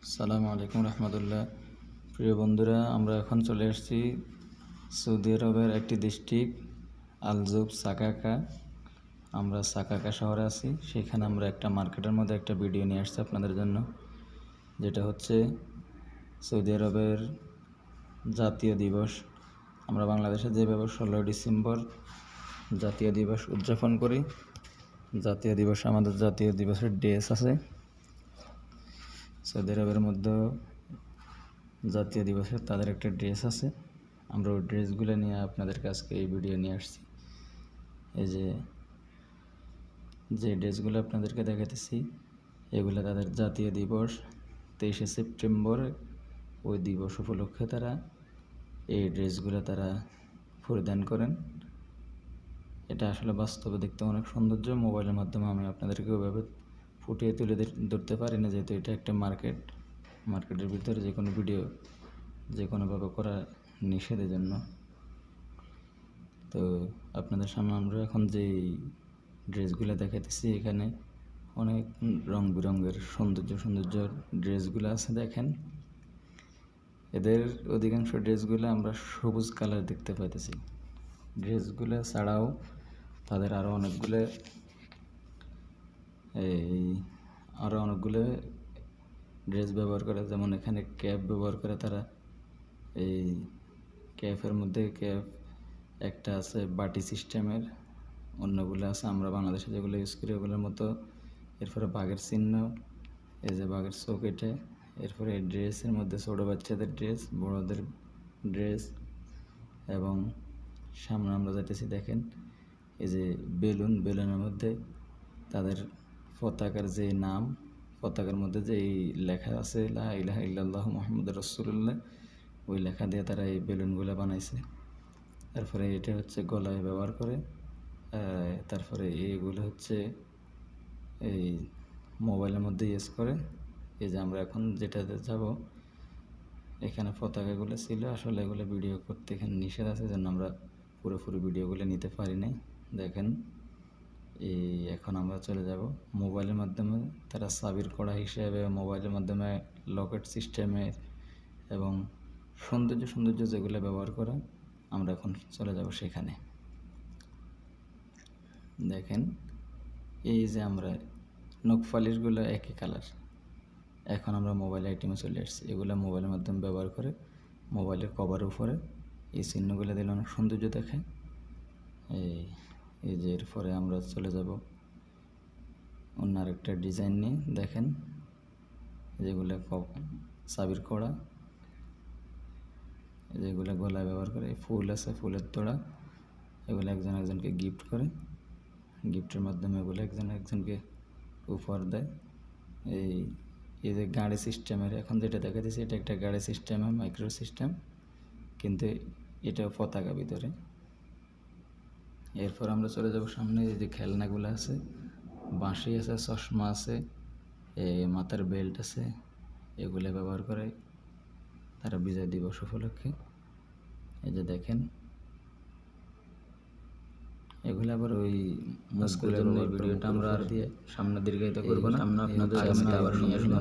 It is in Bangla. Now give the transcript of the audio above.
আসসালামু আলাইকুম রহমতুল্লাহ। প্রিয় বন্ধুরা, আমরা এখন চলে আসছি সৌদি আরবের একটি ডিস্ট্রিক্ট আল-জুফ সাকাকা। আমরা সাকাকা শহরে আছি। সেখানে আমরা একটা মার্কেটের মধ্যে একটা ভিডিও নিয়ে আসছি আপনাদের জন্য, যেটা হচ্ছে সৌদি আরবের জাতীয় দিবস। আমরা বাংলাদেশে যেভাবে 16 ডিসেম্বর জাতীয় দিবস উদযাপন করি, জাতীয় দিবস আমাদের জাতীয় দিবসের ড্রেস আছে। সৌদি আরবের মধ্যেও জাতীয় দিবসের তাদের একটা ড্রেস আছে। আমরা ওই ড্রেসগুলো নিয়ে আপনাদের কাছে এই ভিডিও নিয়ে আসছি। এই যে ড্রেসগুলো আপনাদেরকে দেখাতেছি, এগুলো তাদের জাতীয় দিবস 23শে সেপ্টেম্বর ওই দিবস উপলক্ষে তারা এই ড্রেসগুলো তারা পরিধান করেন। এটা আসলে বাস্তবে দেখতে অনেক সৌন্দর্য। মোবাইলের মাধ্যমে আমি আপনাদেরকে ওইভাবে ফুটিয়ে তুলে ধরতে পারি না, যেহেতু এটা একটা মার্কেটের ভিতরে যে কোনো ভিডিও যে কোনোভাবে করা নিষেধের জন্য। তো আপনাদের সামনে আমরা এখন যে ড্রেসগুলো দেখাতেছি, এখানে অনেক রং বেরঙের সৌন্দর্য ড্রেসগুলো আছে। দেখেন, এদের অধিকাংশ ড্রেসগুলো আমরা সবুজ কালার দেখতে পাইতেছি। ড্রেসগুলো ছাড়াও তাদের আরও অনেকগুলো ড্রেস ব্যবহার করে, যেমন এখানে ক্যাপ ব্যবহার করে তারা। এই ক্যাপের মধ্যে একটা আছে বাটি সিস্টেমের, অন্যগুলো আছে আমরা বাংলাদেশে যেগুলো ইউজ করি ওগুলোর মতো। এরপরে বাঘের চিহ্ন, এই যে বাঘের চোখেটে। এরপরে এই ড্রেসের মধ্যে ছোটো বাচ্চাদের ড্রেস, বড়োদের ড্রেস, এবং সামনে আমরা যাইতেছি দেখেন এই যে বেলুনের মধ্যে তাদের পতাকার যে নাম, পতাকার মধ্যে যে লেখা আছে লা ইলাহা ইল্লাল্লাহু মুহাম্মাদুর রাসূলুল্লাহ, ওই লেখা দিয়ে তারা এই বেলুনগুলো বানাইছে। তারপরে এটা হচ্ছে গলায় ব্যবহার করে। তারপরে এইগুলো হচ্ছে এই মোবাইলের মধ্যে ইউজ করে। এই যে আমরা এখন যেটাতে যাব, এখানে পতাকাগুলো ছিল, আসলে এগুলো ভিডিও করতে এখানে নিষেধ আছে, জন্য আমরা পুরোপুরি ভিডিওগুলো নিতে পারি নাই। দেখেন, এখন আমরা চলে যাব মোবাইলের মাধ্যমে তারা চাবির কড়া হিসেবে, মোবাইলের মাধ্যমে লকেট সিস্টেমের এবং সৌন্দর্য যেগুলো ব্যবহার করে, আমরা এখন চলে যাব সেখানে। দেখেন, এই যে আমরা নখপালিশগুলো একই কালার। এখন আমরা মোবাইল আইটেমে চলে আসছি। এগুলো মোবাইলের মাধ্যমে ব্যবহার করে মোবাইলের কভারের উপরে এই চিহ্নগুলো দিলে অনেক সৌন্দর্য দেখে। এই যে এরপরে আমরা চলে যাব অন্য আরেকটা ডিজাইন নিয়ে। দেখেন, যেগুলো চাবির কড়া, যেগুলো গলায় ব্যবহার করে। ফুল আছে, ফুলের তোড়া, এগুলো একজনকে গিফট করে। গিফটের মাধ্যমে এগুলো একজনকে উপহার দেয়। এই যে গাড়ি সিস্টেমের এখন যেটা দেখা দিচ্ছে, এটা একটা গাড়ি সিস্টেমের মাইক্রো সিস্টেম, কিন্তু এটাও পতাকা ভিতরে। এরপর আমরা চলে যাব সামনে। এই যে খেলনাগুলো আছে, বাঁশি আছে, চশমা আছে, মাথার বেল্ট আছে, এগুলো ব্যবহার করে তারা বিজয় দিবস উপলক্ষে। এই যে দেখেন, এগুলো আবার ওই মুস্কুলের জন্য। ভিডিওটা আমরা আর দিয়ে সামনে দীর্ঘায়িত করবো না, আপনাদের সামনে আবার নিয়ে আসবো।